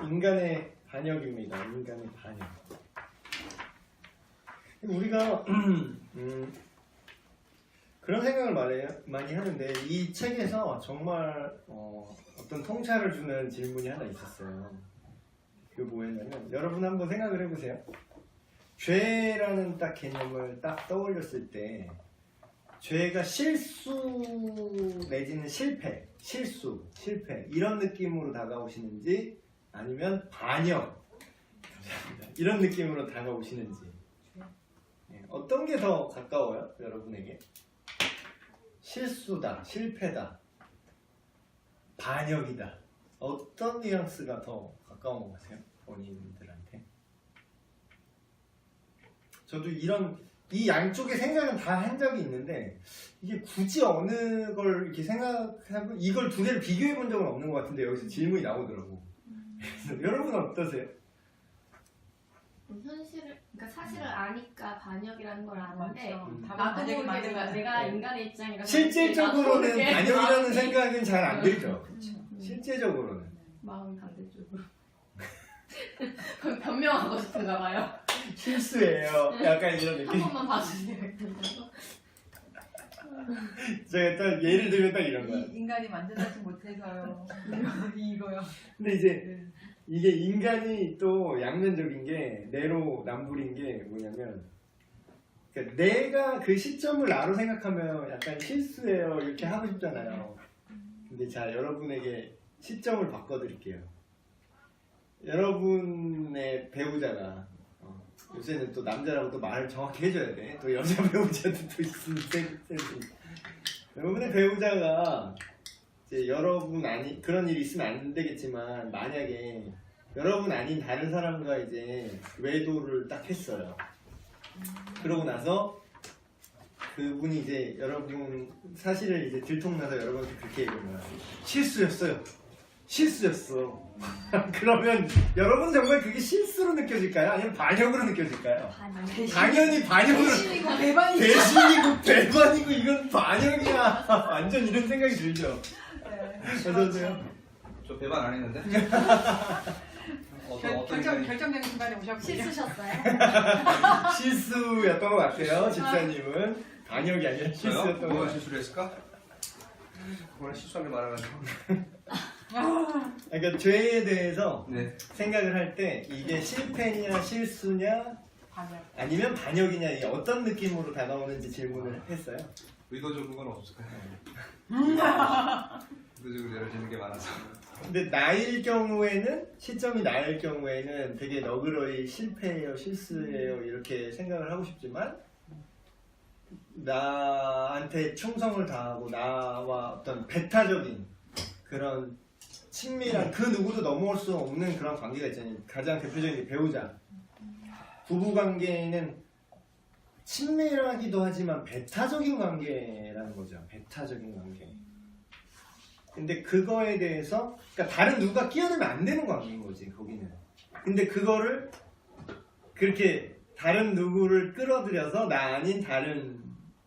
인간의 반역입니다. 인간의 반역. 우리가 그런 생각을 많이 하는데 이 책에서 정말 어떤 통찰을 주는 질문이 하나 있었어요. 그게 뭐였냐면 여러분 한번 생각을 해보세요. 죄라는 딱 개념을 딱 떠올렸을 때 죄가 실수 내지는 실패, 실수, 실패 이런 느낌으로 다가오시는지 아니면 반역 이런 느낌으로 다가오시는지 어떤 게 더 가까워요? 여러분에게? 실수다, 실패다, 반역이다. 어떤 뉘앙스가 더 가까운 것 같아요? 본인들한테? 저도 이 양쪽의 생각은 다 한 적이 있는데 이게 굳이 어느 걸 이렇게 생각하고 이걸 두 개를 비교해 본 적은 없는 것 같은데 여기서 질문이 나오더라고. 그래서 여러분은 어떠세요? 그러니까 사실을 아니까 반역이라는 걸 아는데 맞죠. 나도 모르게 반역이 내가 인간의 입장이라서 실질적으로는 반역이라는 생각은 잘 안 들죠. 그쵸. 실제적으로는 마음 반대쪽으로 변명하고 싶은가 봐요. 실수예요. 약간 이런 한 느낌. 번만 봐주세요. 제가 딱 예를 들면 딱 이런 거예요. 인간이 만들지 못해서요. 이거요. 근데 이제 이게 인간이 또 양면적인 게 내로남불인 게 뭐냐면 그러니까 내가 그 시점을 나로 생각하면 약간 실수예요 이렇게 하고 싶잖아요. 근데 자 여러분에게 시점을 바꿔드릴게요. 여러분의 배우자가 요새는 또 남자라고 또 말을 정확히 해줘야 돼. 또 여자 배우자도 또 있으니까 여러분의 배우자가 이제 여러분 아니 그런 일이 있으면 안 되겠지만 만약에 여러분 아닌 다른 사람과 이제 외도를 딱 했어요. 그러고 나서 그분이 이제 여러분 사실을 이제 들통나서 여러분한테 그렇게 얘기하는 거야. 실수였어요. 실수였어. 그러면 여러분 정말 그게 실수로 느껴질까요? 아니면 반역으로 느껴질까요? 당연히 반역으로. 배신이고 배반이고. 배신이고 배반이고 이건 반역이야. 완전 이런 생각이 들죠. 어떠세요? 저 배반 안 했는데? 결정적인 순간에 오셨군요. 실수셨어요? 실수였던 것 같아요. 집사님은 반역이 아니라 저요? 실수였던 것 뭐가 같아요. 실수를 했을까? 오늘 실수한 게 많아가지고. 그러니까 죄에 대해서 네. 생각을 할 때 이게 실패냐 실수냐 반역. 아니면 반역이냐 이게 어떤 느낌으로 다가오는지 질문을 했어요. 의도적인 건 없을까요? 의도적으로 내려지는 게 많아서. 근데 나일 경우에는 시점이 나일 경우에는 되게 너그러이 실패예요 실수예요 이렇게 생각을 하고 싶지만 나한테 충성을 다하고 나와 어떤 배타적인 그런 친밀한 그 누구도 넘어올 수 없는 그런 관계가 있잖아요. 가장 대표적인 게 배우자. 부부관계는 친밀하기도 하지만 배타적인 관계라는 거죠. 배타적인 관계. 근데 그거에 대해서 그러니까 다른 누가 끼어들면 안 되는 관계인 거지 거기는. 근데 그거를 그렇게 다른 누구를 끌어들여서 나 아닌 다른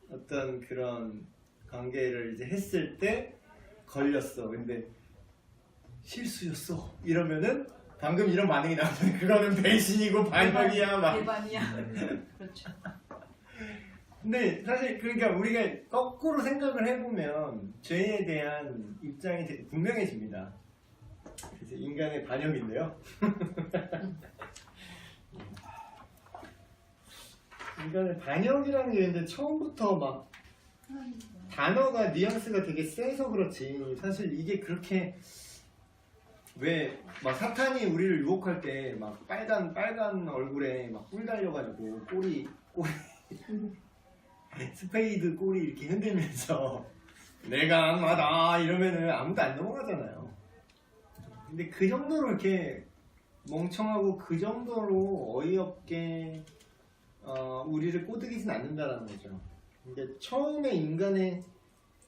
어떤 그런 관계를 이제 했을 때 걸렸어. 근데 실수였어. 이러면은 방금 이런 반응이 나오면 그거는 배신이고 반역이야 막. 배반이야. 그렇죠. 근데 사실 그러니까 우리가 거꾸로 생각을 해보면 죄에 대한 입장이 되게 분명해집니다. 그래서 인간의 반역인데요. 인간의 반역이라는 게 근데 처음부터 막 단어가 뉘앙스가 되게 세서 그렇지 사실 이게 그렇게 왜 막 사탄이 우리를 유혹할 때 막 빨간 얼굴에 막 뿔 달려가지고 꼬리 스페이드 꼬리 이렇게 흔들면서 내가 악마다 이러면은 아무도 안 넘어가잖아요. 근데 그 정도로 이렇게 멍청하고 그 정도로 어이없게 우리를 꼬드기진 않는다라는 거죠. 근데 처음에 인간의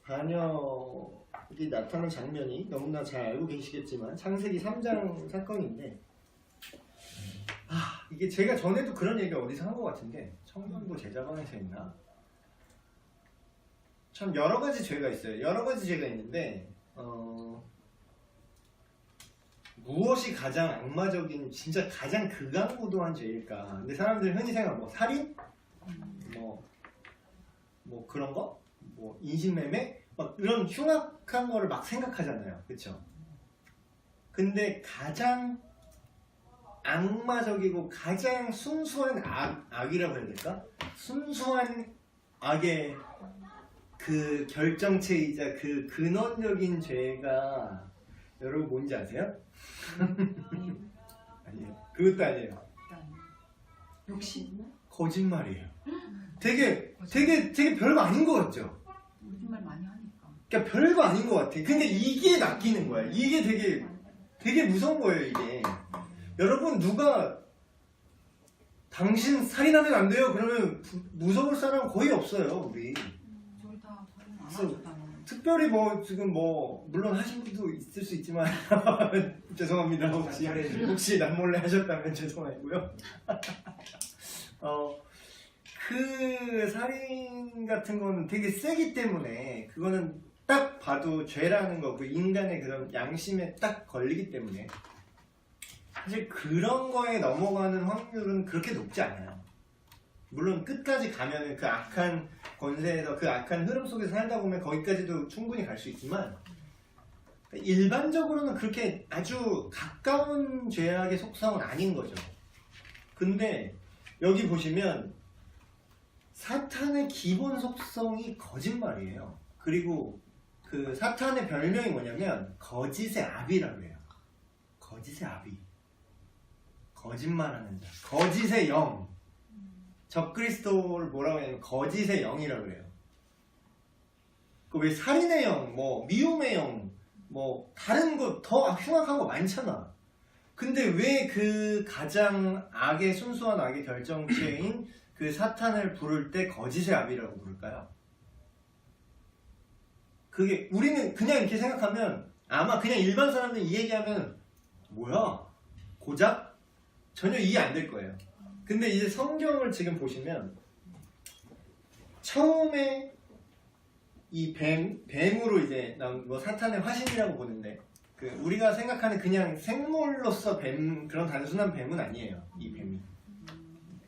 반역이 나타난 장면이 너무나 잘 알고 계시겠지만 창세기 3장 사건인데 이게 제가 전에도 그런 얘기 어디서 한 것 같은데 청년도 제자방에서 했나? 참 여러 가지 죄가 있어요. 여러 가지 죄가 있는데 무엇이 가장 악마적인 진짜 가장 극악무도한 죄일까? 근데 사람들이 흔히 생각 뭐 살인? 뭐 그런 거? 뭐 인신매매? 막 이런 흉악한 거를 막 생각하잖아요. 그쵸? 근데 가장 악마적이고 가장 순수한 악이라고 해야 될까? 순수한 악의 그 결정체이자 그 근원적인 죄가 여러분 뭔지 아세요? 아니에요. 그것도 아니에요. 욕심. 거짓말이에요. 되게 별거 아닌 것 같죠? 거짓말 많이 하니까. 그러니까 별거 아닌 것 같아. 근데 이게 낚이는 거야. 이게 되게 무서운 거예요, 이게. 여러분, 누가 당신 살인하면 안 돼요. 그러면 무서울 사람 거의 없어요, 우리. 저희 다 살인 안 그래서 하잖아요. 특별히 뭐 지금 뭐 물론 하신 분도 있을 수 있지만 죄송합니다. 혹시 남몰래 하셨다면 죄송하고요. 그 살인 같은 거는 되게 세기 때문에 그거는 딱 봐도 죄라는 거, 그 인간의 그런 양심에 딱 걸리기 때문에 사실 그런 거에 넘어가는 확률은 그렇게 높지 않아요. 물론 끝까지 가면은 그 악한 권세에서 그 악한 흐름 속에서 살다 보면 거기까지도 충분히 갈 수 있지만 일반적으로는 그렇게 아주 가까운 죄악의 속성은 아닌 거죠. 근데 여기 보시면 사탄의 기본 속성이 거짓말이에요. 그리고 그 사탄의 별명이 뭐냐면 거짓의 아비라고 해요. 거짓의 아비. 거짓말하는 자. 거짓의 영. 적그리스도를 뭐라고 하냐면 거짓의 영이라고 해요. 그 왜 살인의 영, 뭐 미움의 영, 뭐 다른 거 더 흉악한 거 많잖아. 근데 왜 그 가장 악의 순수한 악의 결정체인 그 사탄을 부를 때 거짓의 아비라고 부를까요? 그게 우리는 그냥 이렇게 생각하면 아마 그냥 일반 사람들이 이 얘기하면 뭐야? 고작? 전혀 이해 안 될 거예요. 근데 이제 성경을 지금 보시면 처음에 이 뱀으로 이제 나온 뭐 사탄의 화신이라고 보는데 그 우리가 생각하는 그냥 생물로서 뱀 그런 단순한 뱀은 아니에요. 이 뱀이.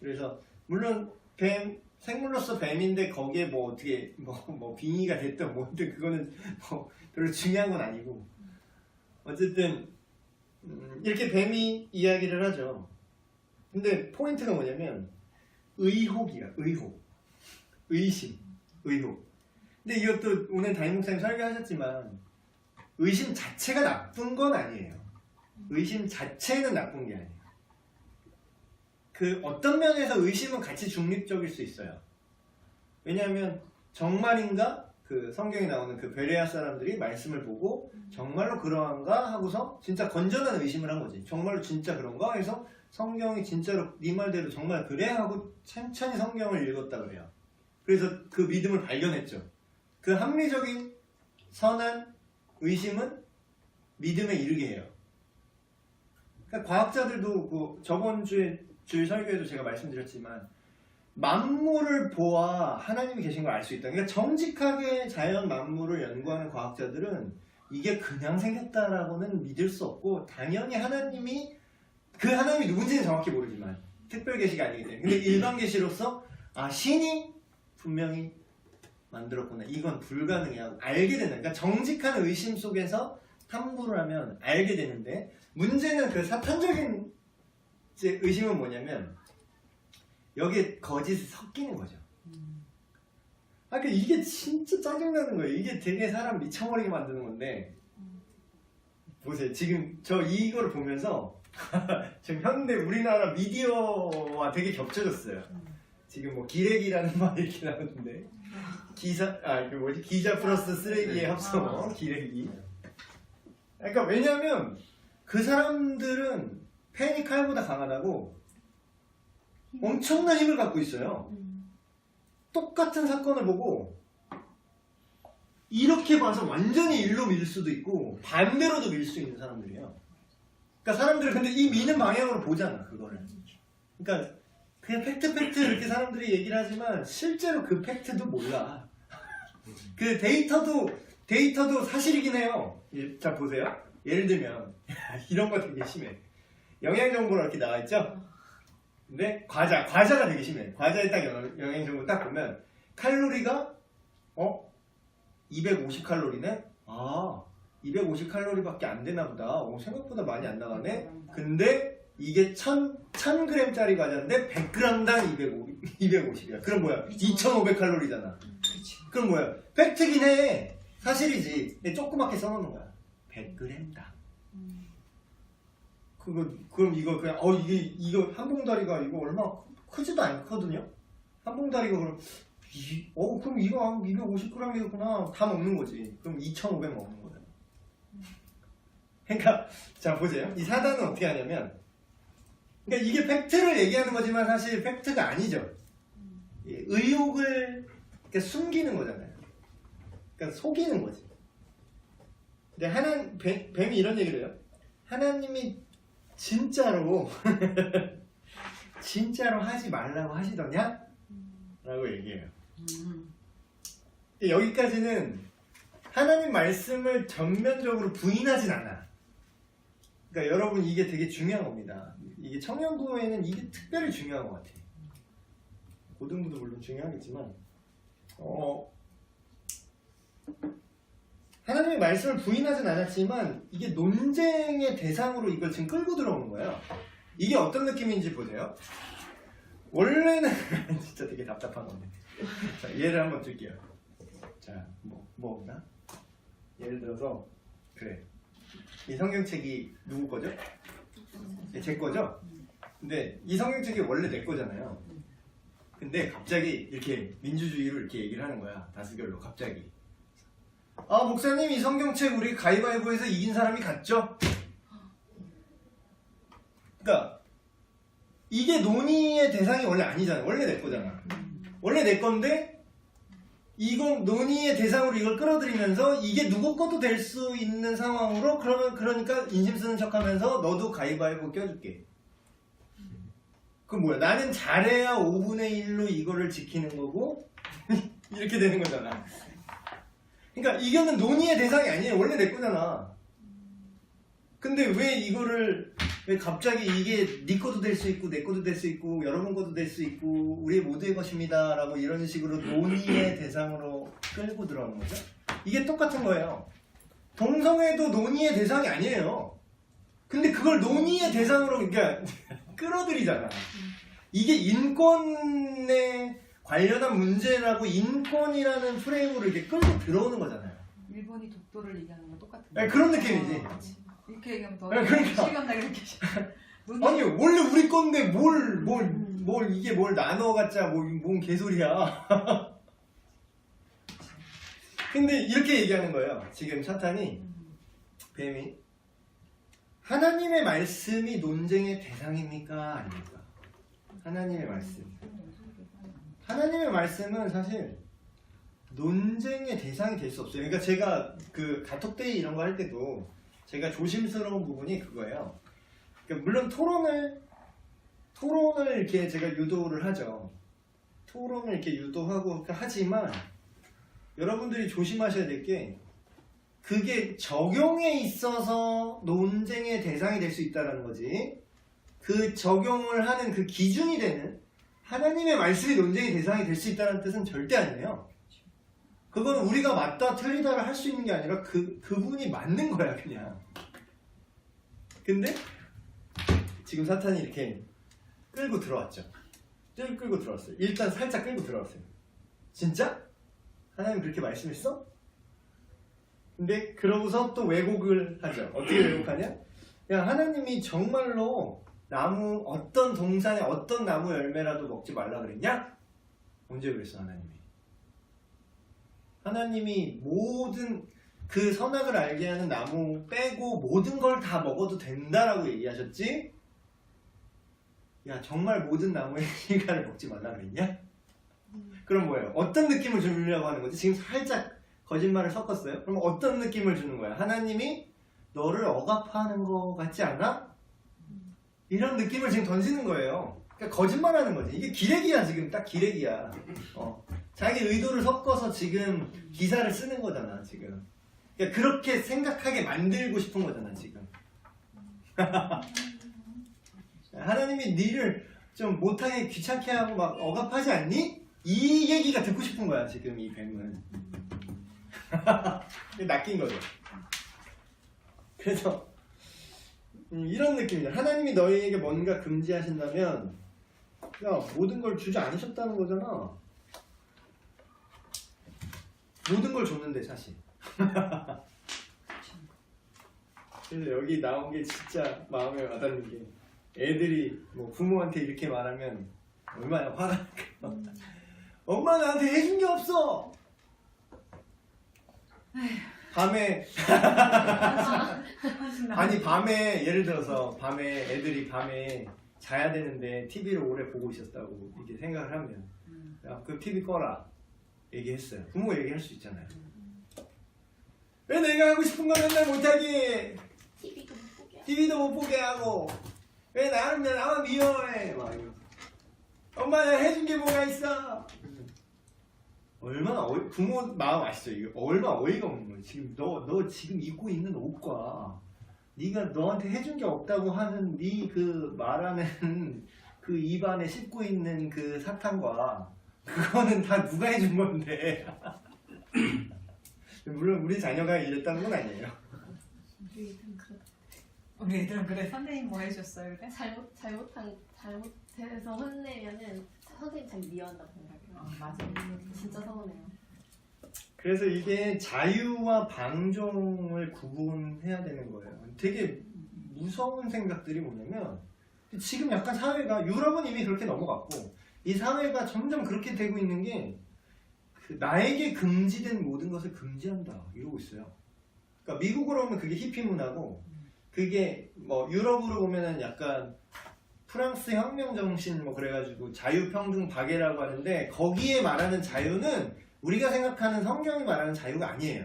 그래서 물론 생물로서 뱀인데 거기에 뭐 어떻게 뭐 빙의가 됐든 뭐든 그거는 뭐 별로 중요한 건 아니고 어쨌든 이렇게 뱀이 이야기를 하죠. 근데 포인트가 뭐냐면 의혹이야. 의심, 의혹. 근데 이것도 오늘 담임 목사님 설교하셨지만 의심 자체가 나쁜 건 아니에요. 의심 자체는 나쁜 게 아니에요. 그 어떤 면에서 의심은 같이 중립적일 수 있어요. 왜냐하면 정말인가? 그 성경에 나오는 그 베레아 사람들이 말씀을 보고 정말로 그러한가 하고서 진짜 건전한 의심을 한 거지. 정말로 진짜 그런가 해서 성경이 진짜로 네 말대로 정말 그래 하고 천천히 성경을 읽었다 그래요. 그래서 그 믿음을 발견했죠. 그 합리적인 선한 의심은 믿음에 이르게 해요. 그러니까 과학자들도 그 저번 주에 주일 설교에도 제가 말씀드렸지만 만물을 보아 하나님이 계신 걸 알 수 있다. 그러니까 정직하게 자연 만물을 연구하는 과학자들은 이게 그냥 생겼다라고는 믿을 수 없고 당연히 하나님이 그 하나님이 누군지는 정확히 모르지만 특별 계시가 아니기 때문에 근데 일반 계시로서 아 신이 분명히 만들었구나. 이건 불가능해요. 알게 되는 그러니까 정직한 의심 속에서 탐구를 하면 알게 되는데 문제는 그 사탄적인 의심은 뭐냐면 여기에 거짓이 섞이는 거죠. 그러니까 이게 진짜 짜증나는 거예요. 이게 되게 사람 미쳐버리게 만드는 건데 보세요. 지금 저 이거를 보면서 지금 현대 우리나라 미디어와 되게 겹쳐졌어요. 지금 뭐 기레기라는 말이 이렇게 나오는데 기자 플러스 쓰레기의 합성어 기레기. 그러니까 왜냐면 그 사람들은 펜이 칼보다 강하다고 엄청난 힘을 갖고 있어요. 똑같은 사건을 보고 이렇게 봐서 완전히 일로 밀 수도 있고 반대로도 밀 수 있는 사람들이에요. 그러니까 사람들이 근데 이 미는 방향으로 보잖아 그거를. 그러니까 그냥 팩트 이렇게 사람들이 얘기를 하지만 실제로 그 팩트도 몰라. 그 데이터도 사실이긴 해요. 자 보세요. 예를 들면 이런 거 되게 심해. 영양 정보가 이렇게 나와 있죠? 근데 과자가 되게 심해. 과자에 딱 영양 정보 딱 보면 칼로리가 250 칼로리네? 250 칼로리밖에 안 되나 보다. 생각보다 많이 안 나가네. 근데 이게 1000g짜리 과자인데 100g당 250이야. 그럼 뭐야? 2500 칼로리잖아. 그치. 그럼 뭐야? 팩트긴 해. 사실이지. 근데 조그맣게 써놓는 거야. 100g당. 그럼 이거 그냥 이거 한 봉다리가 이거 얼마 크지도 않거든요. 한 봉다리가 그럼 그럼 이거 한 250g이겠구나. 다 먹는 거지. 그럼 2,500 먹는 거잖아. 그러니까 자 보세요. 이 사단은 어떻게 하냐면, 그러니까 이게 팩트를 얘기하는 거지만 사실 팩트가 아니죠. 의욕을 그러니까 숨기는 거잖아요. 그러니까 속이는 거지. 근데 뱀이 이런 얘기를 해요. 하나님이 진짜로 하지 말라고 하시더냐? 라고 얘기해요. 여기까지는 하나님 말씀을 전면적으로 부인하진 않아. 그러니까 여러분 이게 되게 중요한 겁니다. 이게 청년부에는 이게 특별히 중요한 것 같아요. 고등부도 물론 중요하겠지만 하나님의 말씀을 부인하진 않았지만 이게 논쟁의 대상으로 이걸 지금 끌고 들어오는 거예요. 이게 어떤 느낌인지 보세요. 원래는 진짜 되게 답답한 건데. 자, 예를 한번 들게요. 자, 뭐 없나? 예를 들어서 그래. 이 성경책이 누구 거죠? 제 거죠? 근데 이 성경책이 원래 내 거잖아요. 근데 갑자기 이렇게 민주주의로 이렇게 얘기를 하는 거야. 다수결로 갑자기. 목사님 이 성경책 우리 가위바위보에서 이긴 사람이 같죠? 그러니까 이게 논의의 대상이 원래 아니잖아. 원래 내 거잖아. 원래 내 건데 이건 논의의 대상으로 이걸 끌어들이면서 이게 누구 것도 될 수 있는 상황으로 그러니까 인심 쓰는 척하면서 너도 가위바위보 껴줄게. 그럼 뭐야? 나는 잘해야 5분의 1로 이거를 지키는 거고 이렇게 되는 거잖아. 그러니까 이거는 논의의 대상이 아니에요. 원래 내 거잖아. 근데 왜 갑자기 이게 네 것도 될 수 있고 내 것도 될 수 있고 여러분 것도 될 수 있고 우리 모두의 것입니다 라고 이런 식으로 논의의 대상으로 끌고 들어오는 거죠. 이게 똑같은 거예요. 동성애도 논의의 대상이 아니에요. 근데 그걸 논의의 대상으로 그러니까 끌어들이잖아. 이게 인권에 관련한 문제라고 인권이라는 프레임으로 이렇게 끌고 들어오는 거잖아요. 일본이 독도를 얘기하는 거 똑같은 네, 그런 느낌이지. 이렇게 얘기하면 더 그러니까. 실감나게 느껴져. 아니 원래 우리 건데 뭘 이게 뭘 나눠갖자 뭔 개소리야. 근데 이렇게 얘기하는 거예요. 지금 사탄이 뱀이 하나님의 말씀이 논쟁의 대상입니까 아닙니까? 하나님의 말씀은 사실 논쟁의 대상이 될 수 없어요. 그러니까 제가 그 가톡데이 이런 거 할 때도 제가 조심스러운 부분이 그거예요. 그러니까 물론 토론을 이렇게 제가 유도를 하죠. 토론을 이렇게 유도하고 하지만 여러분들이 조심하셔야 될 게 그게 적용에 있어서 논쟁의 대상이 될 수 있다는 거지. 그 적용을 하는 그 기준이 되는 하나님의 말씀이 논쟁의 대상이 될 수 있다는 뜻은 절대 아니에요. 그건 우리가 맞다 틀리다를 할 수 있는 게 아니라 그분이 맞는 거야 그냥. 근데 지금 사탄이 이렇게 끌고 들어왔죠. 끌고 들어왔어요. 일단 살짝 끌고 들어왔어요. 진짜? 하나님 그렇게 말씀했어? 근데 그러고서 또 왜곡을 하죠. 어떻게 왜곡하냐? 야 하나님이 정말로 나무 어떤 동산에 어떤 나무 열매라도 먹지 말라 그랬냐? 언제 그랬어 하나님이? 하나님이 모든 그 선악을 알게 하는 나무 빼고 모든 걸 다 먹어도 된다라고 얘기하셨지? 야 정말 모든 나무의 실과를 먹지 말라 그랬냐? 그럼 뭐예요? 어떤 느낌을 주려고 하는 거지? 지금 살짝 거짓말을 섞었어요? 그럼 어떤 느낌을 주는 거야? 하나님이 너를 억압하는 거 같지 않아? 이런 느낌을 지금 던지는 거예요. 그러니까 거짓말하는 거지. 이게 기레기야 지금 딱 기레기야. 자기 의도를 섞어서 지금 기사를 쓰는 거잖아 지금. 그러니까 그렇게 생각하게 만들고 싶은 거잖아 지금. 하나님이 니를 좀 못하게 귀찮게 하고 막 억압하지 않니? 이 얘기가 듣고 싶은 거야 지금 이 뱀은. 낚인 거죠. 그래서 이런 느낌이죠. 하나님이 너희에게 뭔가 금지하신다면 야 모든 걸 주지 않으셨다는 거잖아. 모든 걸 줬는데 사실. 그래서 여기 나온 게 진짜 마음에 와닿는 게 애들이 뭐 부모한테 이렇게 말하면 얼마나 화가 날까. 엄마 나한테 해준 게 없어. 밤에 아니 밤에 예를 들어서 밤에 애들이 밤에 자야 되는데 TV를 오래 보고 있었다고 이렇게 생각을 하면 야, 그 TV 꺼라 얘기했어요. 부모 얘기할 수 있잖아요. 왜 내가 하고 싶은 거 맨날 못하게 TV도 못 보게 하고 왜 나만 미워해 막 이러고. 엄마 내가 해준 게 뭐가 있어. 얼마나 부모 마음 아시죠? 이게 얼마나 어이가 없는 거예요. 지금 너 지금 입고 있는 옷과 네가 너한테 해준 게 없다고 하는 네 그 말하는 그 입안에 씹고 있는 그 사탕과 그거는 다 누가 해준 건데. 물론 우리 자녀가 이랬다는 건 아니에요. 우리 애들은 그래. 선생님 뭐 해줬어요 그래? 잘못해서 혼내면은 선생님 잘 미워한다고 생각해요. 맞아요. 진짜 서운해요. 그래서 이게 자유와 방종을 구분해야 되는 거예요. 되게 무서운 생각들이 뭐냐면 지금 약간 사회가 유럽은 이미 그렇게 넘어갔고 이 사회가 점점 그렇게 되고 있는 게 그 나에게 금지된 모든 것을 금지한다 이러고 있어요. 그러니까 미국으로 오면 그게 히피 문화고 그게 뭐 유럽으로 보면은 약간 프랑스 혁명 정신 뭐 그래가지고 자유평등 박애라고 하는데 거기에 말하는 자유는 우리가 생각하는 성경이 말하는 자유가 아니에요.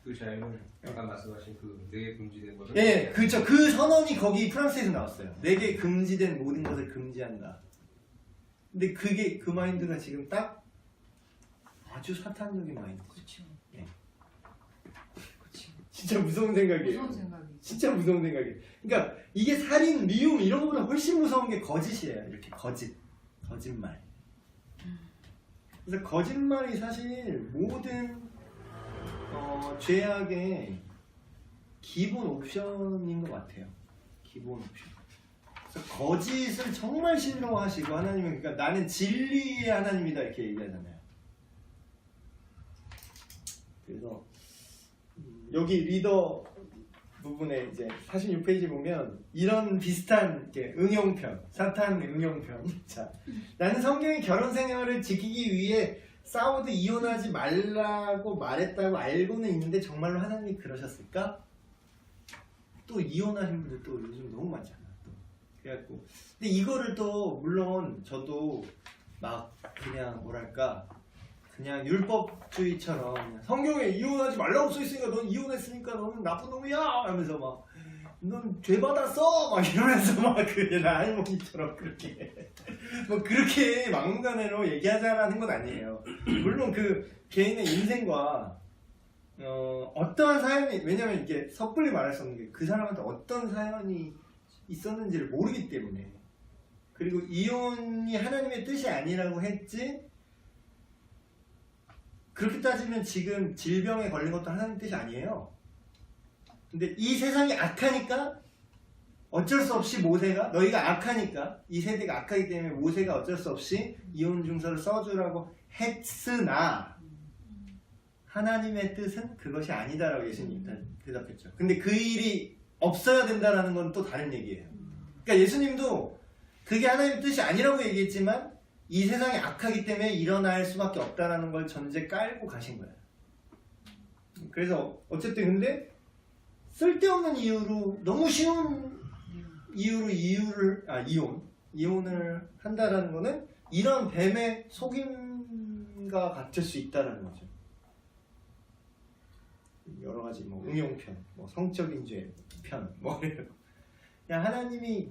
그 자유는 아까 말씀하신 그 내게 금지된 것을 예, 그렇죠. 그 선언이 거기 프랑스에서 나왔어요. 내게 금지된 모든 것을 금지한다. 근데 그게 그 마인드가 지금 딱 아주 사탄적인 마인드죠. 그렇죠. 예. 그렇죠. 진짜 무서운 생각이에요. 무서운 생각이. 진짜 무서운 생각이에요. 그러니까 이게 살인, 미움 이런 것보다 훨씬 무서운 게 거짓이에요. 이렇게 거짓말. 그래서 거짓말이 사실 모든 죄악의 기본 옵션인 것 같아요. 기본 옵션. 그래서 거짓을 정말 싫어하시고 하나님은 그러니까 나는 진리의 하나님이다 이렇게 얘기하잖아요. 그래서 여기 리더 부분에 이제 46페이지 보면 이런 비슷한 이렇게 응용편, 사탄 응용편. 자, 나는 성경의 결혼 생활을 지키기 위해 싸워도 이혼하지 말라고 말했다고 알고는 있는데 정말로 하나님이 그러셨을까? 또 이혼하신 분들 또 요즘 너무 많잖아. 또 그래갖고 근데 이거를 또 물론 저도 막 그냥 뭐랄까 그냥 율법주의처럼 그냥 성경에 이혼하지 말라고 써있으니까 넌 이혼했으니까 너는 나쁜 놈이야 하면서 막 넌 죄 받았어 막 이러면서 막 그냥 할머니처럼 그렇게 뭐 그렇게 막무가내로 얘기하자라는 건 아니에요. 물론 그 개인의 인생과 어떠한 사연이 왜냐면 이게 섣불리 말할 수 없는 게 그 사람한테 어떤 사연이 있었는지를 모르기 때문에 그리고 이혼이 하나님의 뜻이 아니라고 했지 그렇게 따지면 지금 질병에 걸린 것도 하나님 뜻이 아니에요. 근데 이 세상이 악하니까 어쩔 수 없이 모세가 너희가 악하니까 이 세대가 악하기 때문에 모세가 어쩔 수 없이 이혼 증서를 써주라고 했으나 하나님의 뜻은 그것이 아니다라고 예수님이 대답했죠. 근데 그 일이 없어야 된다라는 건 또 다른 얘기예요. 그러니까 예수님도 그게 하나님의 뜻이 아니라고 얘기했지만 이 세상이 악하기 때문에 일어날 수밖에 없다라는 걸 전제 깔고 가신 거예요. 그래서 어쨌든 근데 쓸데없는 이유로 너무 쉬운 이유로 이혼을 한다라는 거는 이런 뱀의 속임과 같을 수 있다라는 거죠. 여러 가지 뭐 응용편, 뭐 성적인 죄 편, 뭐 이런. 야 하나님이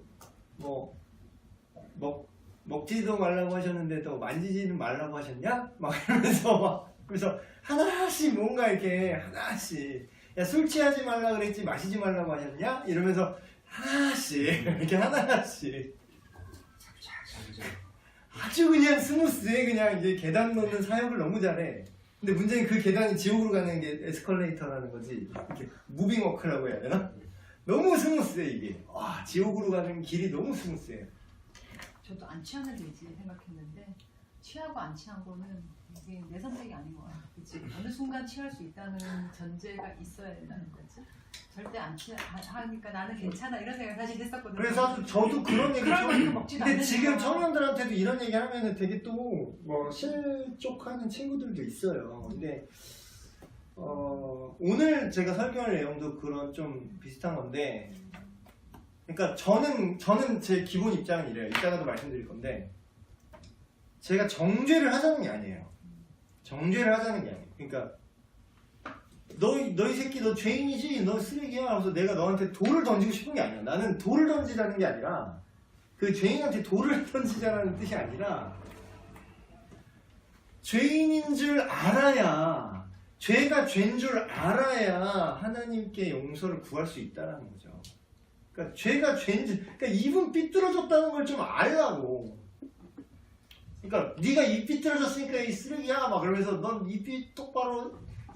뭐 먹지도 말라고 하셨는데 또 만지지는 말라고 하셨냐? 막 이러면서 막 그래서 하나씩 뭔가 이렇게 하나씩 야 술 취하지 말라 그랬지 마시지 말라고 하셨냐? 이러면서 하나씩 이렇게 하나씩 아주 그냥 스무스해. 그냥 이제 계단 넣는 사역을 너무 잘해. 근데 문제는 그 계단이 지옥으로 가는 게 에스컬레이터라는 거지. 이렇게 무빙워크라고 해야 되나? 너무 스무스해 이게. 와 지옥으로 가는 길이 너무 스무스해. 저도 안 취하면 되지 생각했는데 취하고 안 취한 거는 이게 내 선택이 아닌 거야. 그치? 어느 순간 취할 수 있다는 전제가 있어야 된다는 거지. 절대 안 취하니까 나는 괜찮아 이런 생각 사실 했었거든요. 그래서 저도 그런 얘기 그럴 만큼 좀. 먹지도 근데 지금 않으니까. 청년들한테도 이런 얘기 하면은 되게 또 뭐 실족하는 친구들도 있어요. 근데 오늘 제가 설교할 내용도 그런 좀 비슷한 건데, 그러니까 저는 제 기본 입장은 이래요. 이따가도 말씀드릴 건데, 제가 정죄를 하자는 게 아니에요. 정죄를 하자는 게 아니에요. 그러니까 너희 새끼 너 죄인이지 너 쓰레기야 그래서 내가 너한테 돌을 던지고 싶은 게 아니야. 나는 돌을 던지자는 게 아니라 그 죄인한테 돌을 던지자는 뜻이 아니라 죄인인 줄 알아야 죄가 죄인 줄 알아야 하나님께 용서를 구할 수 있다는 거죠. 그러니까 죄가 죄인 줄 그러니까 입은 삐뚤어졌다는 걸 좀 알라고. 그러니까 네가 입 삐뚤어졌으니까 이 쓰레기야 막 그러면서 넌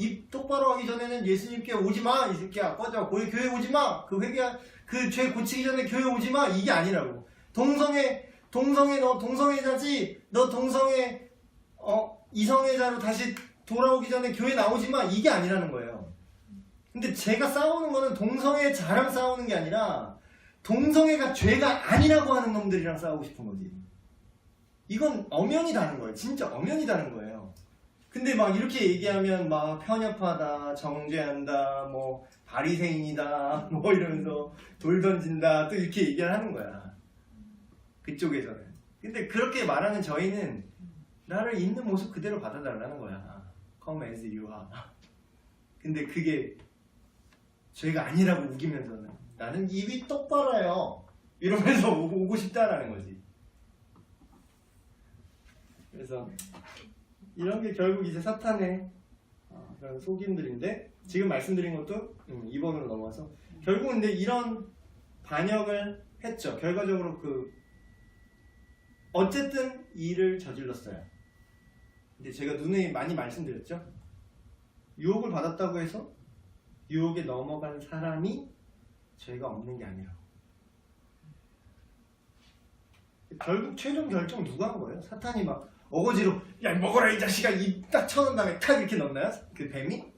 입 똑바로 하기 전에는 예수님께 오지 마. 이 새끼야 꺼져. 거기 교회 오지 마. 그 회개야 그 죄 고치기 전에 교회 오지 마. 이게 아니라고. 동성애 너 동성애자지. 너 동성애 이성애자로 다시 돌아오기 전에 교회 나오지 마. 이게 아니라는 거예요. 근데 제가 싸우는 거는 동성애자랑 싸우는 게 아니라 동성애가 죄가 아니라고 하는 놈들이랑 싸우고 싶은 거지. 이건 엄연히 다른 거예요. 진짜 엄연히 다른 거예요. 근데 막 이렇게 얘기하면 막 편협하다, 정죄한다, 뭐 바리새인이다, 뭐 이러면서 돌 던진다, 또 이렇게 얘기를 하는 거야. 그쪽에서는. 근데 그렇게 말하는 저희는 나를 있는 모습 그대로 받아달라는 거야. Come as you are. 근데 그게 죄가 아니라고 우기면서는 나는 입이 똑바로요. 이러면서 오고 싶다라는 거지. 그래서 이런 게 결국 이제 사탄의 그런 속임들인데 지금 말씀드린 것도 2번으로 넘어와서 결국은 근데 이런 반역을 했죠. 결과적으로 어쨌든 일을 저질렀어요. 근데 제가 눈에 많이 말씀드렸죠. 유혹을 받았다고 해서 유혹에 넘어간 사람이 죄가 없는 게 아니라고. 결국 최종 결정 누가 한 거예요? 사탄이 막 어거지로 야 먹어라 이 자식아 입 딱 쳐놓은 다음에 탁 이렇게 넣나요? 그 뱀이?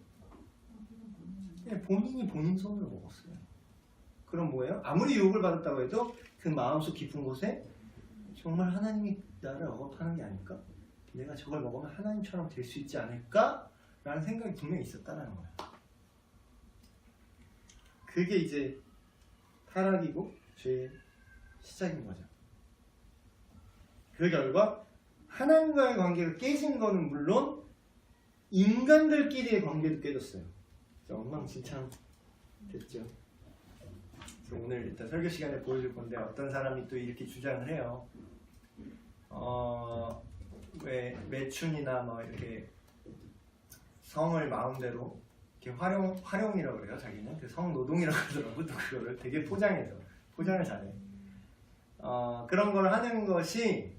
그냥 본인이 본인 손으로 먹었어요. 그럼 뭐예요? 아무리 유혹을 받았다고 해도 그 마음속 깊은 곳에 정말 하나님이 나를 억압하는 게 아닐까? 내가 저걸 먹으면 하나님처럼 될 수 있지 않을까? 라는 생각이 분명히 있었다는 거예요. 그게 이제 타락이고 죄의 시작인 거죠. 그 결과 하나님과의 관계가 깨진 거는 물론 인간들끼리의 관계도 깨졌어요. 엉망진창 됐죠. 그래서 오늘 일단 설교 시간에 보여줄 건데 어떤 사람이 또 이렇게 주장을 해요. 왜 매춘이나 뭐 이렇게 성을 마음대로 이렇게 활용이라고 그래요. 자기는 그 성노동이라고 하더라고. 또 그거를 되게 포장해서 포장을 잘해. 그런 걸 하는 것이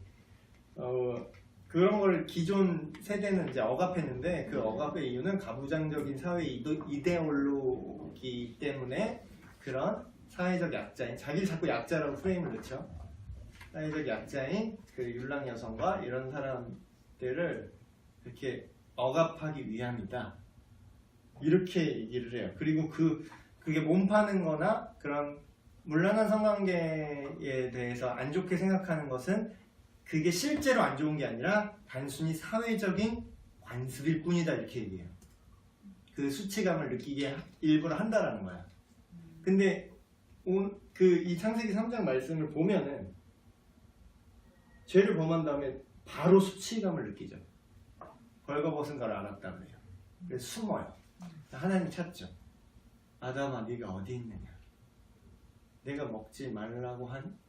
그런 걸 기존 세대는 이제 억압했는데 그 억압의 이유는 가부장적인 사회 이데올로기 때문에 그런 사회적 약자인 자기를 자꾸 약자라고 프레임을 넣죠. 사회적 약자인 그 율랑 여성과 이런 사람들을 이렇게 억압하기 위함이다. 이렇게 얘기를 해요. 그리고 그게 몸 파는 거나 그런 문란한 성관계에 대해서 안 좋게 생각하는 것은 그게 실제로 안 좋은 게 아니라 단순히 사회적인 관습일 뿐이다. 이렇게 얘기해요. 그 수치감을 느끼게 일부러 한다라는 거야. 근데 이 창세기 3장 말씀을 보면은 죄를 범한 다음에 바로 수치감을 느끼죠. 벌거벗은 걸 알았다 그래요. 그래서 숨어요. 하나님 찾죠. 아담아 네가 어디 있느냐. 내가 먹지 말라고 한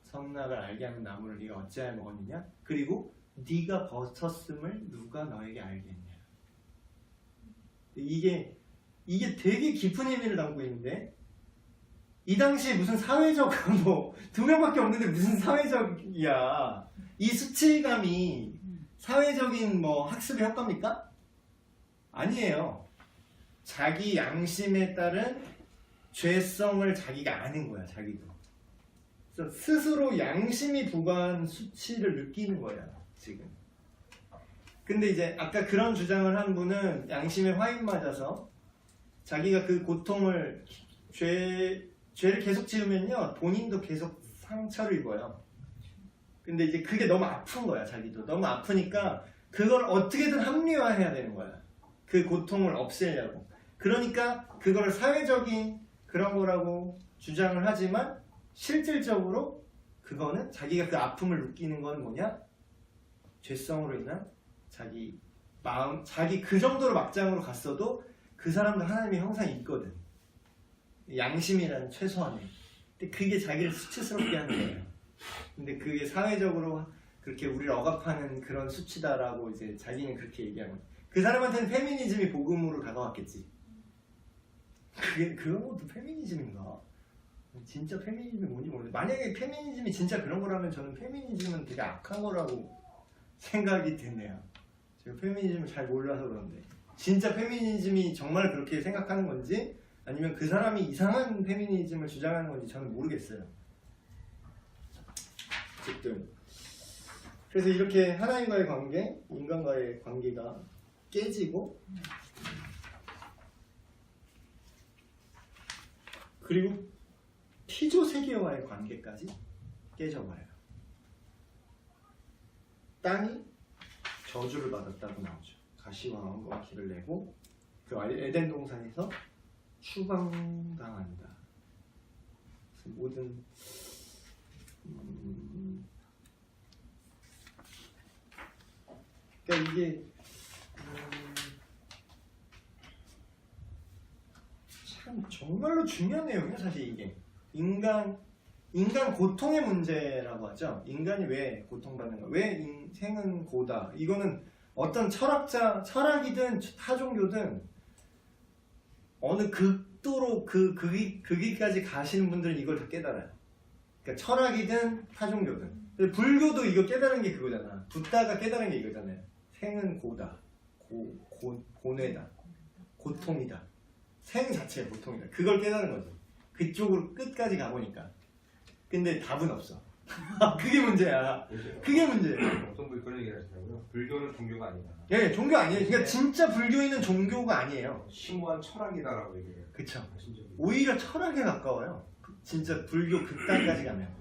선악을 알게 하는 나무를 네가 어찌하여 먹었느냐. 그리고 네가 벗었음을 누가 너에게 알겠냐. 이게 되게 깊은 의미를 담고 있는데 이 당시에 무슨 사회적 뭐 2명밖에 없는데 무슨 사회적이야. 이 수치감이 사회적인 뭐 학습의 효과입니까? 아니에요. 자기 양심에 따른 죄성을 자기가 아는 거야, 자기도. 그래서 스스로 양심이 부과한 수치를 느끼는 거야, 지금. 근데 이제 아까 그런 주장을 한 분은 양심에 화인 맞아서 자기가 그 고통을 죄를 계속 지으면요 본인도 계속 상처를 입어요. 근데 이제 그게 너무 아픈 거야, 자기도. 너무 아프니까 그걸 어떻게든 합리화해야 되는 거야. 그 고통을 없애려고. 그러니까 그걸 사회적인 그런 거라고 주장을 하지만 실질적으로 그거는 자기가 그 아픔을 느끼는 건 뭐냐? 죄성으로 인한 자기 마음, 자기 그 정도로 막장으로 갔어도 그 사람도 하나님의 형상이 있거든. 양심이라는 최소한의. 근데 그게 자기를 수치스럽게 하는 거예요. 근데 그게 사회적으로 그렇게 우리를 억압하는 그런 수치다라고 이제 자기는 그렇게 얘기하는 거예요. 그 사람한테는 페미니즘이 복음으로 다가왔겠지. 그런 것도 페미니즘인가? 진짜 페미니즘이 뭔지 모르겠어요. 만약에 페미니즘이 진짜 그런 거라면 저는 페미니즘은 되게 악한 거라고 생각이 드네요. 제가 페미니즘을 잘 몰라서 그런데 진짜 페미니즘이 정말 그렇게 생각하는 건지 아니면 그 사람이 이상한 페미니즘을 주장하는 건지 저는 모르겠어요. 어쨌든 그래서 이렇게 하나님과의 관계, 인간과의 관계가 깨지고 그리고 피조 세계와의 관계까지 깨져버려요. 땅이 저주를 받았다고 나오죠. 가시와 왕과 키를 내고 그 에덴 동산에서 추방당한다. 그래서 모든 그러니까 이게 참 정말로 중요한 내용이에요. 사실 이게 인간 고통의 문제라고 하죠. 인간이 왜 고통받는가? 왜 인생은 고다? 이거는 어떤 철학이든 타종교든 어느 극도로 거기까지 가시는 분들은 이걸 다 깨달아요. 그러니까 철학이든 타종교든. 근데 불교도 이거 깨달은 게 그거잖아. 붓다가 깨달은 게 이거잖아요. 생은 고다. 고뇌다. 고통이다. 생 자체가 고통이다. 그걸 깨달은 거지. 그쪽으로 끝까지 가보니까. 근데 답은 없어. 그게 문제야. 그게 문제예요. 어떤 분이 그런 얘기를 하시더라고요. 불교는 종교가 아니다. 예, 종교 아니에요. 그러니까 진짜 불교인은 종교가 아니에요. 심오한 철학이다라고 얘기해요. 그쵸. 하신 적이 오히려 철학에 가까워요. 진짜 불교 극단까지 가면.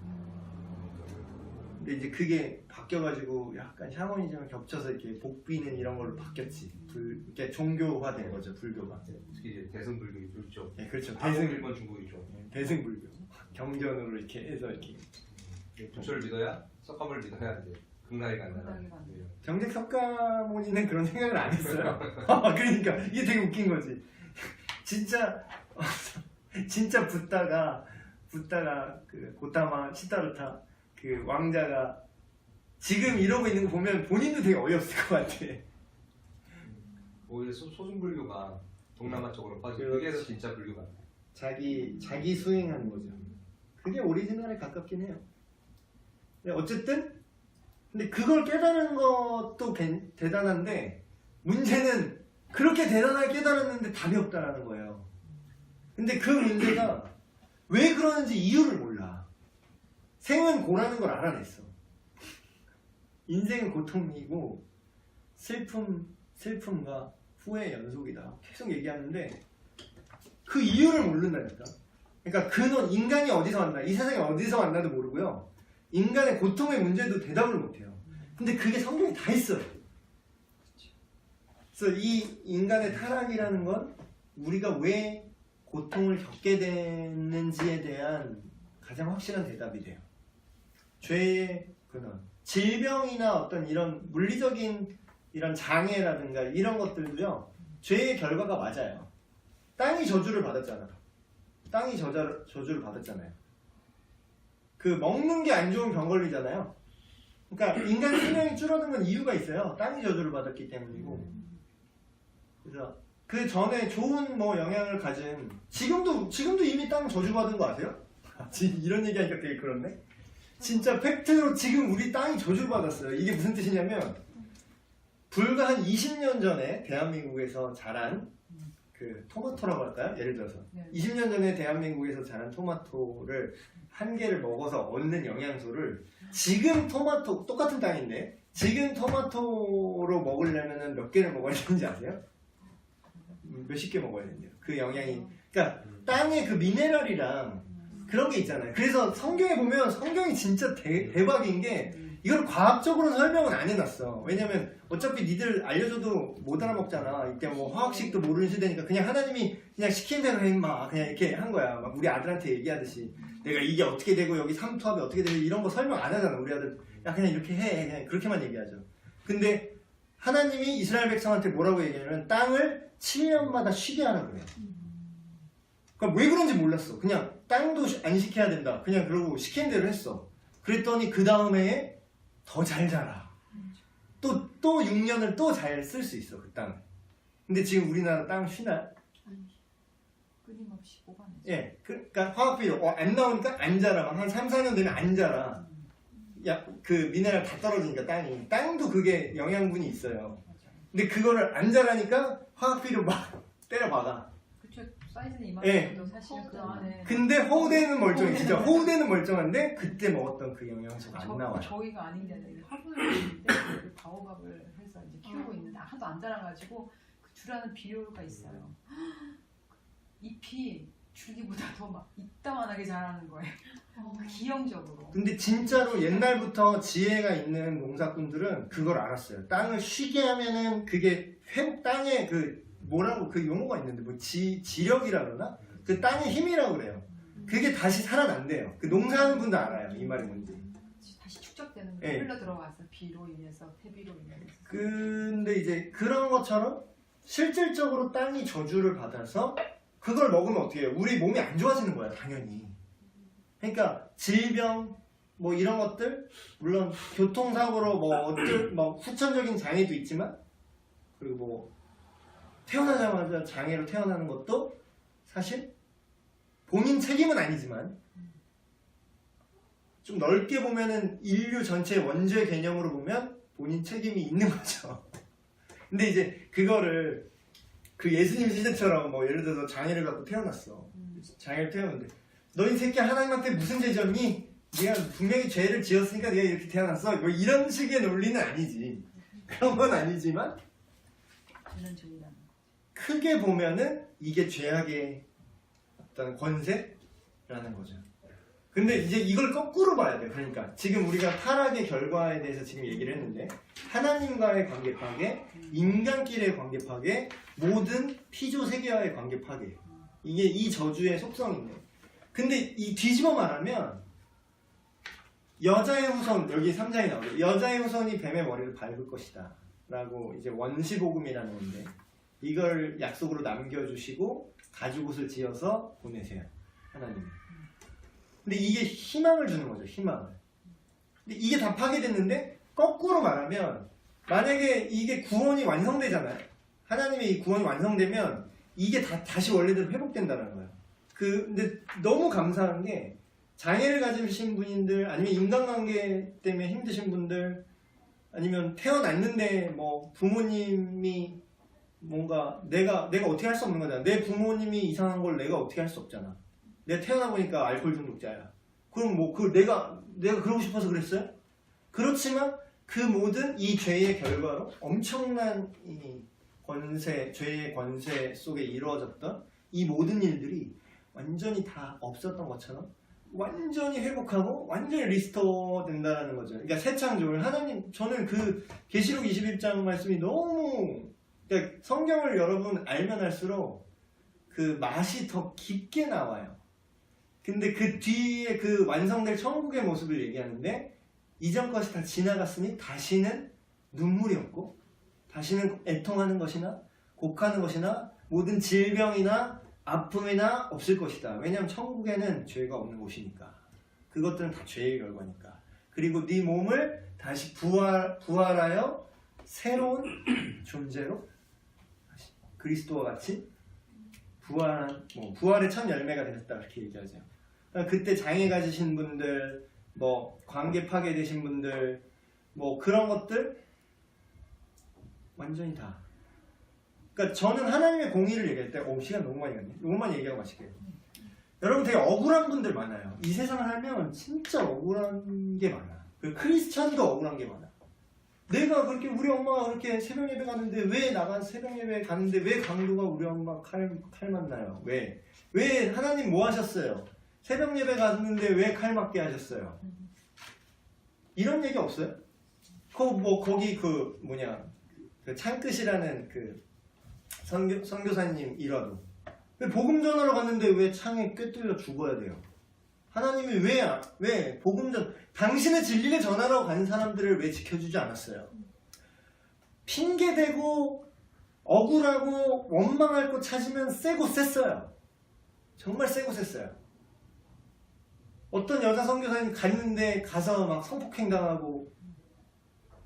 근데 이제 그게 바뀌어가지고 약간 샤머니즘을 겹쳐서 이렇게 복비는 이런 걸로 바뀌었지. 이렇게 종교화된 거죠, 불교가. 특히 이제 대승불교 이쪽. 예, 그렇죠. 일본 중국 이쪽. 대승불교. 경전으로 이렇게 해서 이렇게. 부처를 믿어야 석가모니를 믿어야 이제 극락에 간다는. 정작 석가모니는 그런 생각을 안 했어요. 그러니까 이게 되게 웃긴 거지. 진짜 붓다가 그 고타마 시타르타 그 왕자가 지금 이러고 있는 거 보면 본인도 되게 어이없을 것 같아. 오히려 소승불교가 동남아 쪽으로 빠지고 그게 더 진짜 불교가. 자기 수행하는 거죠. 그게 오리지널에 가깝긴 해요. 어쨌든 근데 그걸 깨달은 것도 대단한데 문제는 그렇게 대단하게 깨달았는데 답이 없다라는 거예요. 근데 그 문제가 왜 그러는지 이유를 몰라. 생은 고라는 걸 알아냈어. 인생은 고통이고 슬픔과 후회의 연속이다. 계속 얘기하는데 그 이유를 모른다니까. 그러니까 근원, 인간이 어디서 왔나, 이 세상에 어디서 왔나도 모르고요. 인간의 고통의 문제도 대답을 못해요. 근데 그게 성경에 다 있어요. 그래서 이 인간의 타락이라는 건 우리가 왜 고통을 겪게 됐는지에 대한 가장 확실한 대답이 돼요. 죄의 근원, 질병이나 어떤 이런 물리적인 이런 장애라든가 이런 것들도요, 죄의 결과가 맞아요. 땅이 저주를 받았잖아. 땅이 저주를 받았잖아요. 그 먹는 게 안 좋은 병 걸리잖아요. 그러니까 인간 수명이 줄어든 건 이유가 있어요. 땅이 저주를 받았기 때문이고. 그래서 그 전에 좋은 뭐 영향을 가진 지금도 이미 땅 저주받은 거 아세요? 이런 얘기하니까 되게 그렇네. 진짜 팩트로 지금 우리 땅이 저주받았어요. 이게 무슨 뜻이냐면 불과 한 20년 전에 대한민국에서 자란 그 토마토라고 할까요? 예를 들어서 네. 20년 전에 대한민국에서 자란 토마토를 한 개를 먹어서 얻는 영양소를 지금 토마토 똑같은 땅인데 지금 토마토로 먹으려면 몇 개를 먹어야 되는지 아세요? 몇십 개 먹어야 된대요. 그 영양이 그러니까 땅의 그 미네랄이랑 그런 게 있잖아요. 그래서 성경에 보면 성경이 진짜 대박인 게 이걸 과학적으로 설명은 안 해놨어. 왜냐면 어차피 니들 알려줘도 못 알아먹잖아. 이때 뭐 화학식도 모르는 시대니까 그냥 하나님이 그냥 시킨 대로 해 임마 그냥 이렇게 한 거야. 막 우리 아들한테 얘기하듯이 내가 이게 어떻게 되고 여기 삼투압이 어떻게 되고 이런 거 설명 안 하잖아. 우리 아들 야 그냥 이렇게 해 그냥 그렇게만 얘기하죠. 근데 하나님이 이스라엘 백성한테 뭐라고 얘기하냐면 땅을 7년마다 쉬게 하라 그래요. 그러니까 왜 그런지 몰랐어. 그냥 땅도 안 시켜야 된다. 그냥 그러고 시킨 대로 했어. 그랬더니 그 다음에 더 잘 자라. 또 6년을 또 잘 쓸 수 있어 그 땅. 근데 지금 우리나라 땅 쉬나요? 끊임없이 뽑아내죠. 예, 그러니까 화학비료 안 나오니까 안 자라. 한 3, 4년 되면 안 자라. 야, 그 미네랄 다 떨어지니까 땅도 그게 영양분이 있어요. 근데 그거를 안 자라니까 화학비료 막 때려 박아. 그쵸. 사이즈는 예. 이만큼도 사실은 그 안에 근데 허우대는 멀쩡해. 진짜 허우대는 멀쩡한데 그때 먹었던 그 영양소가 안 나와요. 저희가 아닌 게 아니라 화분을 있는데 그 바오밥을 해서 이제 키우고 있는데 하도 안 자라가지고 그 주라는 비료가 있어요. 잎이 줄기보다 더 막 이따만하게 자라는 거예요. 기형적으로. 근데 진짜로 옛날부터 지혜가 있는 농사꾼들은 그걸 알았어요. 땅을 쉬게 하면은 그게 회복 땅에 그 뭐라고 그 용어가 있는데 뭐 지력이라 그러나? 그 땅의 힘이라고 그래요. 그게 다시 살아난대요. 그 농사하는 분도 알아요. 이 말이 뭔지. 다시 축적되는 예. 거 흘러 들어가서 비로 인해서 퇴비로 인해서. 근데 이제 그런 것처럼 실질적으로 땅이 저주를 받아서 그걸 먹으면 어떻게 해요? 우리 몸이 안 좋아지는 거야, 당연히. 그러니까 질병 뭐 이런 것들 물론 교통사고로 뭐 후천적인 장애도 있지만 그리고 뭐 태어나자마자 장애로 태어나는 것도 사실 본인 책임은 아니지만 좀 넓게 보면은 인류 전체의 원죄 개념으로 보면 본인 책임이 있는 거죠. 근데 이제 그거를 그 예수님 시대처럼 뭐 예를 들어서 장애를 갖고 태어났어. 장애를 태어났는데 너 이 새끼 하나님한테 무슨 죄 졌니? 네가 분명히 죄를 지었으니까 네가 이렇게 태어났어. 뭐 이런 식의 논리는 아니지. 그런 건 아니지만 저는 죄라는 크게 보면은 이게 죄악의 어떤 권세라는 거죠. 근데 이제 이걸 거꾸로 봐야 돼. 그러니까 지금 우리가 타락의 결과에 대해서 지금 얘기를 했는데 하나님과의 관계 파괴, 인간끼리의 관계 파괴, 모든 피조 세계와의 관계 파괴. 이게 이 저주의 속성인데. 근데 이 뒤집어 말하면 여자의 후손 여기 3장에 나오죠. 여자의 후손이 뱀의 머리를 밟을 것이다. 라고 이제 원시복음이라는 건데 이걸 약속으로 남겨주시고 가죽옷을 지어서 보내세요. 하나님이. 근데 이게 희망을 주는 거죠. 희망을. 근데 이게 다 파괴됐는데 거꾸로 말하면 만약에 이게 구원이 완성되잖아요. 하나님의 이 구원이 완성되면 이게 다시 원래대로 회복된다는 거예요. 근데 너무 감사한 게 장애를 가지신 분들 아니면 인간관계 때문에 힘드신 분들 아니면 태어났는데 뭐 부모님이 뭔가 내가 어떻게 할 수 없는 거잖아. 내 부모님이 이상한 걸 내가 어떻게 할 수 없잖아. 내가 태어나 보니까 알코올 중독자야. 그럼 뭐 내가 그러고 싶어서 그랬어요? 그렇지만 그 모든 이 죄의 결과로 엄청난 이 죄의 권세 속에 이루어졌던 이 모든 일들이 완전히 다 없었던 것처럼 완전히 회복하고 완전히 리스토어 된다는 거죠. 그러니까 새 창조를 하나님 저는 그 계시록 21장 말씀이 너무 그러니까 성경을 여러분 알면 알수록 그 맛이 더 깊게 나와요. 근데 그 뒤에 그 완성될 천국의 모습을 얘기하는데 이전 것이 다 지나갔으니 다시는 눈물이 없고 다시는 애통하는 것이나 곡하는 것이나 모든 질병이나 아픔이나 없을 것이다. 왜냐하면 천국에는 죄가 없는 곳이니까. 그것들은 다 죄의 결과니까. 그리고 네 몸을 다시 부활하여 새로운 존재로 그리스도와 같이 부활의 첫 열매가 되셨다 그렇게 얘기하죠. 그러니까 그때 장애 가지신 분들, 뭐 관계 파괴되신 분들, 뭐 그런 것들 완전히 다. 그러니까 저는 하나님의 공의를 얘기할 때, 시간 너무 많이 갔네. 이것만 얘기하고 마실게요. 여러분 되게 억울한 분들 많아요. 이 세상을 살면 진짜 억울한 게 많아. 그 크리스찬도 억울한 게 많아. 내가 그렇게 우리 엄마가 그렇게 새벽 예배 가는데 왜 나가 새벽 예배 가는데 왜 강도가 우리 엄마 칼 맞나요? 왜 하나님 뭐 하셨어요? 새벽 예배 갔는데 왜 칼 맞게 하셨어요? 이런 얘기 없어요? 거기 그 창끝이라는 그 선교사님 일화도 복음 전하러 갔는데 왜 창에 꿰뚫려 죽어야 돼요? 하나님이 왜 당신의 진리를 전하러 간 사람들을 왜 지켜주지 않았어요? 핑계대고 억울하고 원망할 거 찾으면 세고 셌어요. 정말 세고 셌어요. 어떤 여자 선교사님 갔는데 가서 막 성폭행 당하고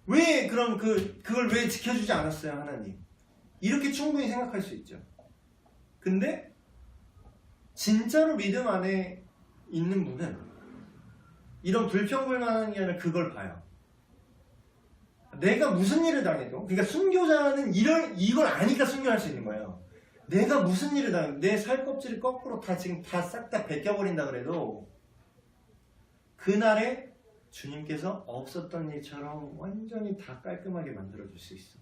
왜 그럼 그걸 왜 지켜주지 않았어요, 하나님? 이렇게 충분히 생각할 수 있죠. 근데 진짜로 믿음 안에 있는 분은 이런 불평불만한 게 아니라 그걸 봐요. 내가 무슨 일을 당해도, 그러니까 순교자는 이걸 아니까 순교할 수 있는 거예요. 내가 무슨 일을 당해도 내 살껍질을 거꾸로 지금 싹 다 벗겨버린다 그래도 그날에 주님께서 없었던 일처럼 완전히 다 깔끔하게 만들어줄 수 있어.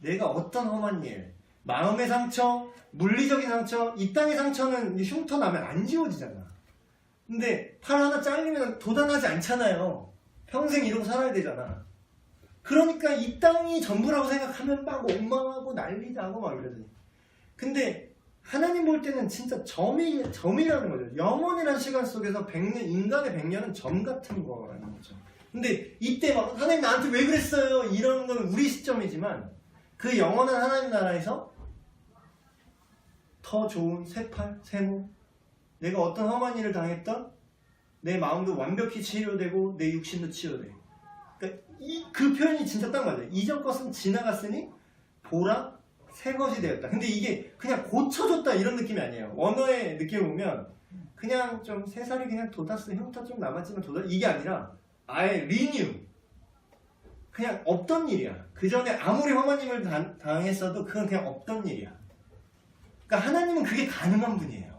내가 어떤 험한 일, 마음의 상처, 물리적인 상처, 이 땅의 상처는 흉터 나면 안 지워지잖아. 근데 팔 하나 잘리면 도단하지 않잖아요. 평생 이러고 살아야 되잖아. 그러니까 이 땅이 전부라고 생각하면 막 원망하고 난리나고 막 이러더니. 근데 하나님 볼 때는 진짜 점이라는 거죠. 영원이라는 시간 속에서 인간의 100년은 점 같은 거라는 거죠. 근데 이때 막 하나님 나한테 왜 그랬어요? 이런 건 우리 시점이지만 그 영원한 하나님 나라에서 더 좋은 새팔, 새몸, 내가 어떤 험한 일을 당했던 내 마음도 완벽히 치료되고 내 육신도 치료되고. 그러니까 그 표현이 진짜 딱 맞아요. 이전 것은 지나갔으니 보라 새 것이 되었다. 근데 이게 그냥 고쳐줬다 이런 느낌이 아니에요. 원어의 느낌을 보면 그냥 좀 새살이 그냥 돋았어. 흉터 좀 남았지만 돋았어. 이게 아니라 아예 리뉴. 그냥 없던 일이야. 그 전에 아무리 험한 일을 당했어도 그건 그냥 없던 일이야. 그러니까 하나님은 그게 가능한 분이에요.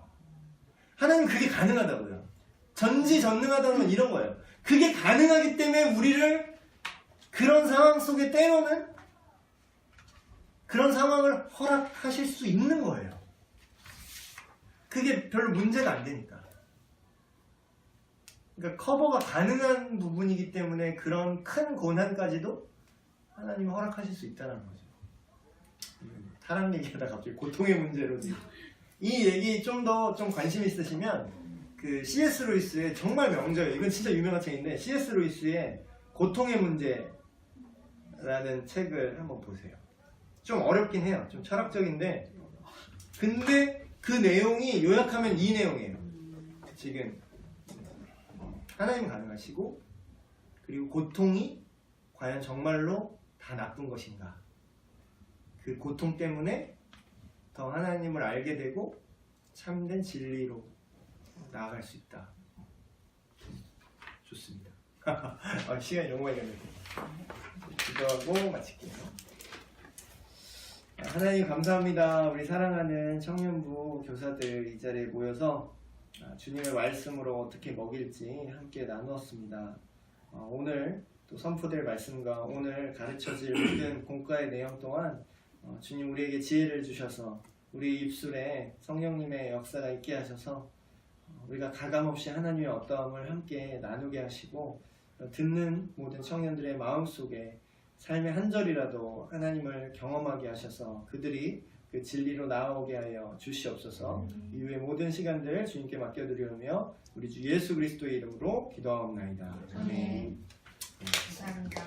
하나님은 그게 가능하다고요. 전지전능하다는 건 이런 거예요. 그게 가능하기 때문에 우리를 그런 상황 속에 때로는 그런 상황을 허락하실 수 있는 거예요. 그게 별로 문제가 안 되니까. 그러니까 커버가 가능한 부분이기 때문에 그런 큰 고난까지도 하나님이 허락하실 수 있다는 거죠. 타락 얘기하다 갑자기 고통의 문제로 이 얘기 좀 관심 있으시면 그 C.S. 루이스의 정말 명저예요. 이건 진짜 유명한 책인데 C.S. 루이스의 고통의 문제라는 책을 한번 보세요. 좀 어렵긴 해요. 좀 철학적인데 근데 그 내용이 요약하면 이 내용이에요. 지금 하나님 가능하시고 그리고 고통이 과연 정말로 다 나쁜 것인가, 그 고통 때문에 더 하나님을 알게 되고 참된 진리로 나아갈 수 있다. 좋습니다. 시간이 너무 많이 갔는데 기도하고 마칠게요. 하나님 감사합니다. 우리 사랑하는 청년부 교사들 이 자리에 모여서 주님의 말씀으로 어떻게 먹일지 함께 나누었습니다. 오늘 또 선포될 말씀과 오늘 가르쳐질 모든 공과의 내용 동안 주님 우리에게 지혜를 주셔서 우리 입술에 성령님의 역사가 있게 하셔서 우리가 가감없이 하나님의 어떠함을 함께 나누게 하시고 듣는 모든 청년들의 마음속에 삶의 한 절이라도 하나님을 경험하게 하셔서 그들이 그 진리로 나아오게 하여 주시옵소서. 이후의 모든 시간들 주님께 맡겨드리오며 우리 주 예수 그리스도의 이름으로 기도하옵나이다. 아멘. 감사합니다.